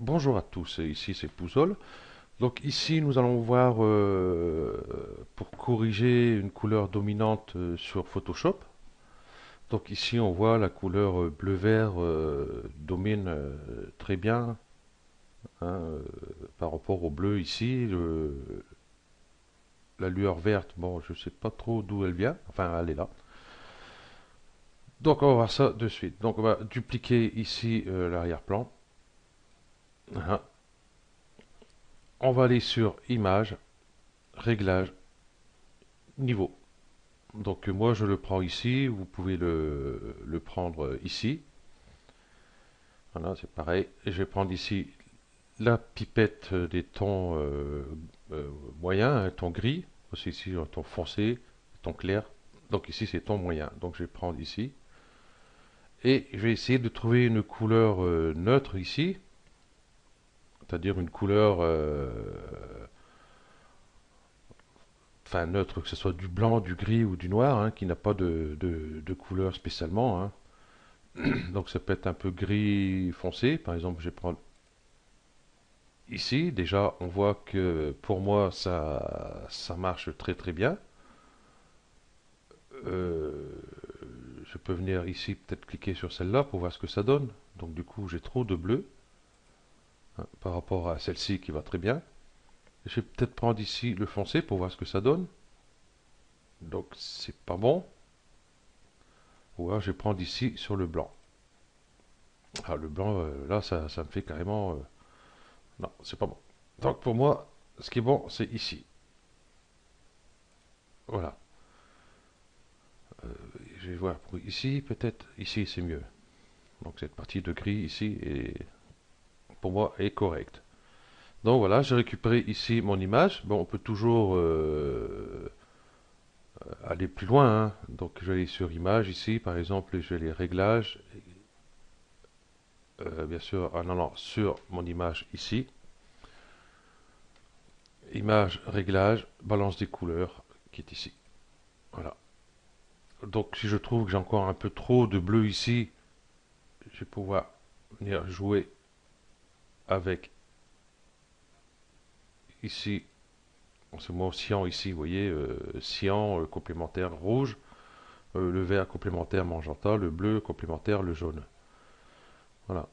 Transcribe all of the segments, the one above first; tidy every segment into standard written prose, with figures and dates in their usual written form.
Bonjour à tous, ici c'est Pouzol. Donc ici nous allons voir pour corriger une couleur dominante sur Photoshop. Donc ici on voit la couleur bleu-vert domine très bien, hein, par rapport au bleu ici. La lueur verte, bon je sais pas trop d'où elle vient, enfin elle est là. Donc on va voir ça de suite. Donc on va dupliquer ici l'arrière-plan. Hein. On va aller sur Image, Réglages, Niveau. Donc moi je le prends ici, vous pouvez le prendre ici. Voilà, c'est pareil. Et je vais prendre ici la pipette des tons euh, moyens, un ton gris, aussi ici un ton foncé, ton clair. Donc ici c'est ton moyen. Donc je vais prendre ici. Et je vais essayer de trouver une couleur neutre ici, c'est-à-dire une couleur, enfin neutre, que ce soit du blanc, du gris ou du noir, hein, qui n'a pas de couleur spécialement, hein. Donc ça peut être un peu gris foncé. Par exemple, je vais prendre ici. Déjà, on voit que pour moi, ça marche très très bien. Euh, je peux venir ici, peut-être cliquer sur celle-là pour voir ce que ça donne. Donc du coup, j'ai trop de bleu, hein, par rapport à celle-ci qui va très bien. Je vais peut-être prendre ici le foncé pour voir ce que ça donne. Donc c'est pas bon. Ou alors je vais prendre ici sur le blanc. Ah, le blanc, là, ça me fait carrément... non, c'est pas bon. Donc pour moi, ce qui est bon, c'est ici. Voilà. Je vais voir pour ici, peut-être. Ici, c'est mieux. Donc cette partie de gris ici, pour moi, est correcte. Donc voilà, j'ai récupéré ici mon image. Bon, on peut toujours aller plus loin, hein. Donc je vais aller sur image ici, par exemple, je vais les réglages. Bien sûr, ah non, non, sur mon image ici. Image, réglage, balance des couleurs, qui est ici. Voilà. Donc si je trouve que j'ai encore un peu trop de bleu ici, je vais pouvoir venir jouer avec ici. C'est mon cyan ici, vous voyez, cyan complémentaire rouge, le vert complémentaire magenta, le bleu complémentaire le jaune. Voilà.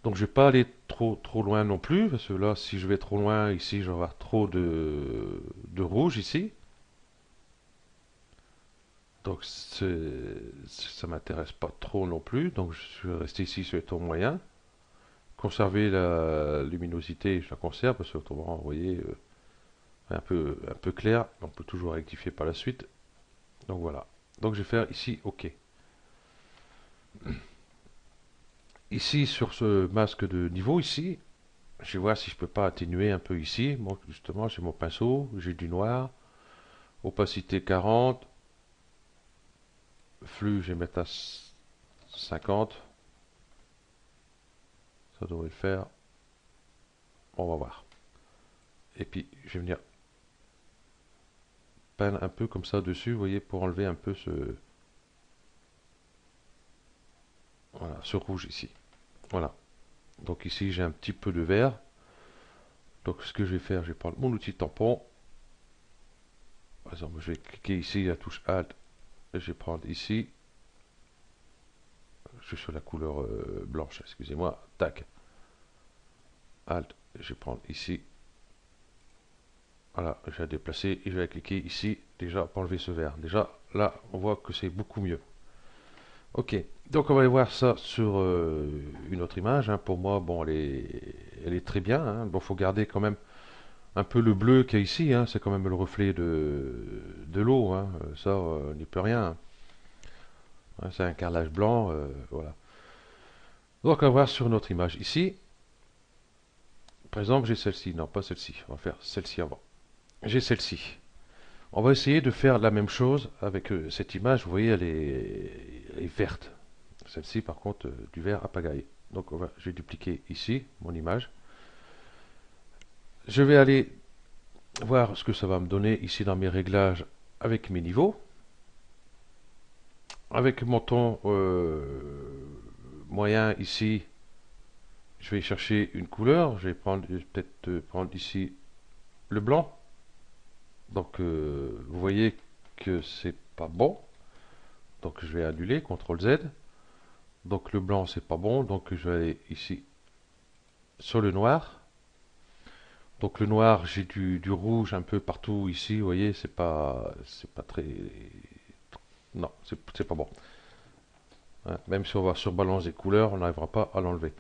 Donc je vais pas aller trop loin non plus, parce que là, si je vais trop loin ici, je vais avoir trop de rouge ici. Donc ça m'intéresse pas trop non plus. Donc je vais rester ici sur les tons moyens. Conserver la luminosité, je la conserve, parce que autrement, vous voyez, un peu clair. On peut toujours rectifier par la suite. Donc voilà. Donc je vais faire ici OK. Ici sur ce masque de niveau ici, je vais voir si je peux pas atténuer un peu ici. Moi justement j'ai mon pinceau, j'ai du noir, opacité 40, flux je vais mettre à 50, ça devrait le faire. On va voir. Et puis je vais venir peindre un peu comme ça dessus, vous voyez, pour enlever un peu voilà, ce rouge ici. Voilà. Donc ici j'ai un petit peu de vert. Donc ce que je vais faire, je vais prendre mon outil tampon. Par exemple, je vais cliquer ici la touche Alt. Et je vais prendre ici. Je suis sur la couleur blanche, excusez-moi. Tac. Alt. Je vais prendre ici. Voilà, je vais déplacer et je vais cliquer ici déjà pour enlever ce vert. Déjà là, on voit que c'est beaucoup mieux. Ok, donc on va aller voir ça sur une autre image, hein. Pour moi, bon, elle est très bien, hein. Bon, faut garder quand même un peu le bleu qu'il y a ici, hein. C'est quand même le reflet de l'eau, hein. Ça, on n'y peut rien, hein. Ouais, c'est un carrelage blanc, voilà. Donc on va voir sur notre image ici. Par exemple, j'ai celle-ci. Non, pas celle-ci. On va faire celle-ci avant. J'ai celle-ci. On va essayer de faire la même chose avec cette image. Vous voyez, elle est verte. Celle-ci, par contre, du vert à pagaille. Donc, je vais dupliquer ici mon image. Je vais aller voir ce que ça va me donner ici dans mes réglages avec mes niveaux. Avec mon ton moyen ici, Je vais chercher une couleur. Je vais peut-être prendre ici le blanc. Donc vous voyez que c'est pas bon. Donc je vais annuler, CTRL Z. Donc le blanc c'est pas bon. Donc je vais aller ici sur le noir. Donc le noir, j'ai du rouge un peu partout ici. Vous voyez, c'est pas très, non, c'est pas bon. Hein, même si on va sur balance des couleurs, on n'arrivera pas à l'enlever.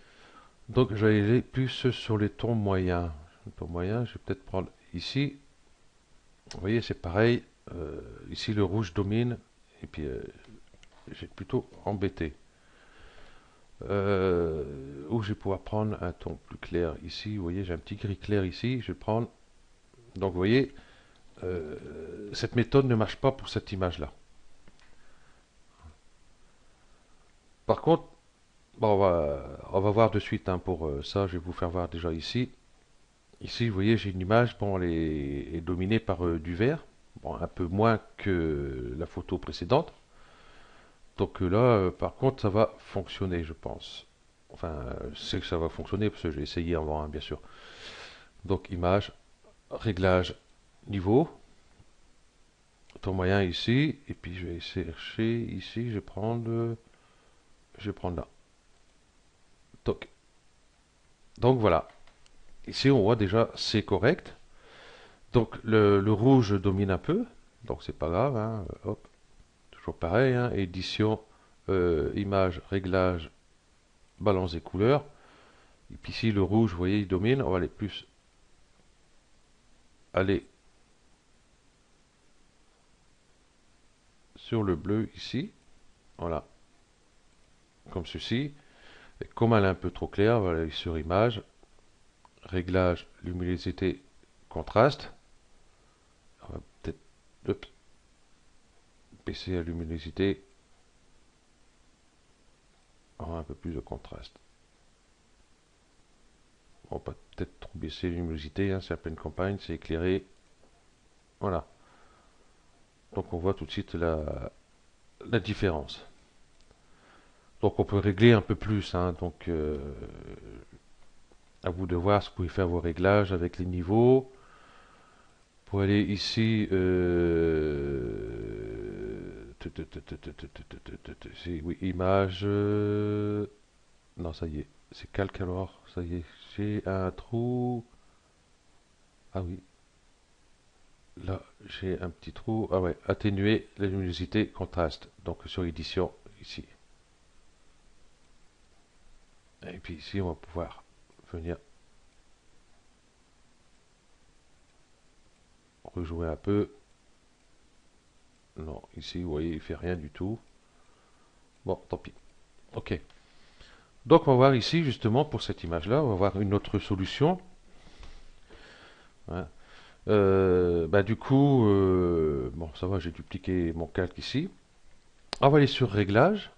Donc je vais aller plus sur les tons moyens. Les tons moyens, je vais peut-être prendre ici. Vous voyez, c'est pareil. Ici, le rouge domine. Et puis, j'ai plutôt embêté. Où je vais pouvoir prendre un ton plus clair ici. Vous voyez, j'ai un petit gris clair ici. Je vais prendre. Donc, vous voyez, cette méthode ne marche pas pour cette image-là. Par contre, bon, on va voir de suite hein, pour ça. Je vais vous faire voir déjà ici. Ici, vous voyez, j'ai une image. Bon, elle est dominée par du vert. Bon, un peu moins que la photo précédente. Donc là, par contre, ça va fonctionner, je pense. Enfin, je sais que ça va fonctionner parce que j'ai essayé avant, hein, bien sûr. Donc, image, réglage, niveau, ton moyen ici, et puis je vais chercher ici, je vais prendre là. Toc. Donc voilà. Ici, on voit déjà, c'est correct. Donc le rouge domine un peu, donc c'est pas grave. Hein. Hop, toujours pareil. Hein. Édition, image, réglage, balance des couleurs. Et puis ici, le rouge, vous voyez, il domine. On va aller plus aller sur le bleu ici. Voilà, comme ceci. Et comme elle est un peu trop claire, on va aller sur image, réglage, luminosité, contraste. On va peut-être baisser la luminosité. On aura un peu plus de contraste. On va peut-être trop baisser la luminosité, hein, c'est à pleine campagne, c'est éclairé. Voilà. Donc on voit tout de suite la différence. Donc on peut régler un peu plus. Hein, donc à vous de voir ce que vous pouvez faire vos réglages avec les niveaux. Pour aller ici, oui, image. Non, ça y est, c'est calque alors. Ça y est, j'ai un trou. Ah oui, là j'ai un petit trou. Ah ouais, atténuer la luminosité, contraste. Donc sur édition ici. Et puis ici, on va pouvoir venir rejouer un peu. Non, ici, vous voyez, il fait rien du tout. Bon, tant pis. Ok. Donc, on va voir ici, justement, pour cette image-là, on va voir une autre solution. Hein. Bah, du coup, bon, ça va, j'ai dupliqué mon calque ici. On va aller sur Réglage,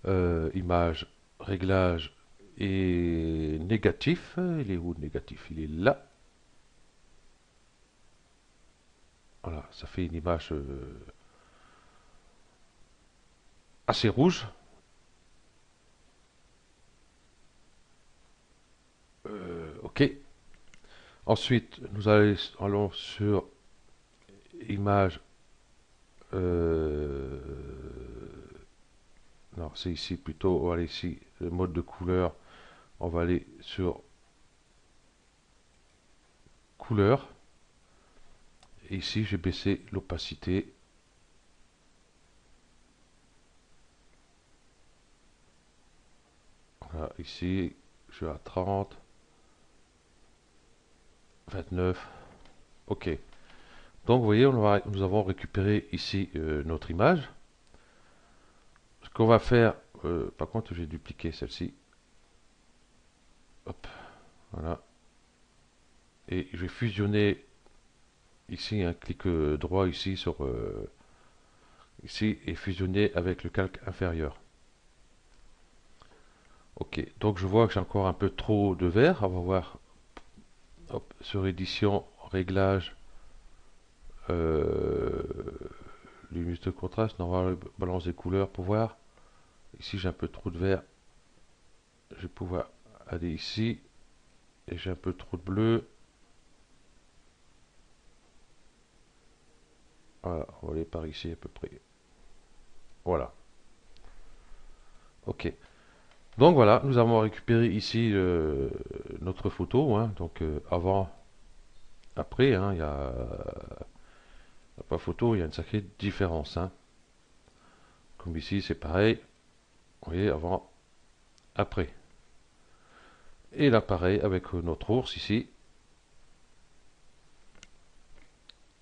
Image, Réglage et Négatif. Il est où le négatif? Il est là. Voilà, ça fait une image assez rouge. Ok. Ensuite, nous allons sur Image. euh, non, c'est ici plutôt. On va aller ici, le mode de couleur. On va aller sur Couleur. Et ici, j'ai baissé l'opacité. Voilà, ici, je suis à 30, 29. Ok. Donc, vous voyez, nous avons récupéré ici notre image. Ce qu'on va faire, par contre, j'ai dupliqué celle-ci. Hop, voilà. Et je vais fusionner ici, un clic droit ici sur ici et fusionner avec le calque inférieur. Ok, donc je vois que j'ai encore un peu trop de vert. On va voir hop, sur édition, réglage, limite de contraste. On va balance des couleurs pour voir. Ici j'ai un peu trop de vert. je vais pouvoir aller ici, et j'ai un peu trop de bleu. Voilà, on va aller par ici à peu près. Voilà. Ok. Donc voilà, nous avons récupéré ici notre photo, hein. Donc avant, après, hein, il y a pas photo, il y a une sacrée différence, hein. Comme ici, c'est pareil. Vous voyez, avant, après. Et là, pareil, avec notre ours ici.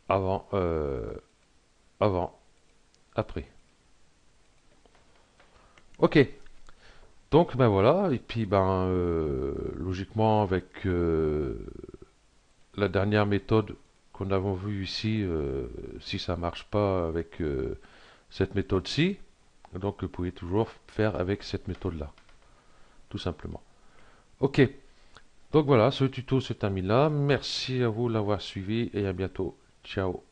Avant, avant, après. Ok. Donc, ben voilà. Et puis, ben, logiquement, avec la dernière méthode qu'on avons vue ici, si ça marche pas avec cette méthode-ci, donc vous pouvez toujours faire avec cette méthode-là, tout simplement. Ok. Donc voilà, ce tuto se termine là. Merci à vous de l'avoir suivi et à bientôt. Ciao.